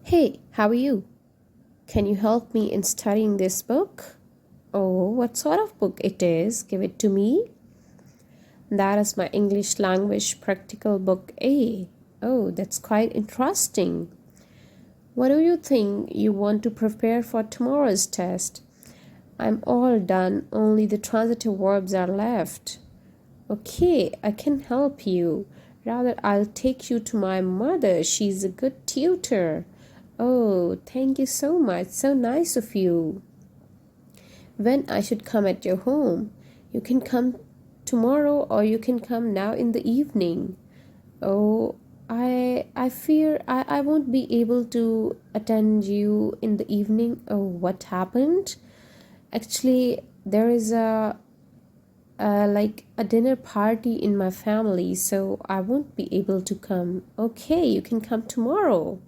Hey, how are you? Can you help me in studying this book? Oh, what sort of book it is? Give it to me. That is my English language practical book A. Oh, that's quite interesting. What do you think you want to prepare for tomorrow's test? I'm all done, only the transitive verbs are left. Okay, I can help you. Rather, I'll take you to my mother. She's a good tutor. Oh, thank you so much. So nice of you. When I should come at your home? You can come tomorrow or you can come now in the evening. Oh, I fear I won't be able to attend you in the evening. Oh, what happened? Actually, there is like a dinner party in my family, so I won't be able to come. Okay, you can come tomorrow.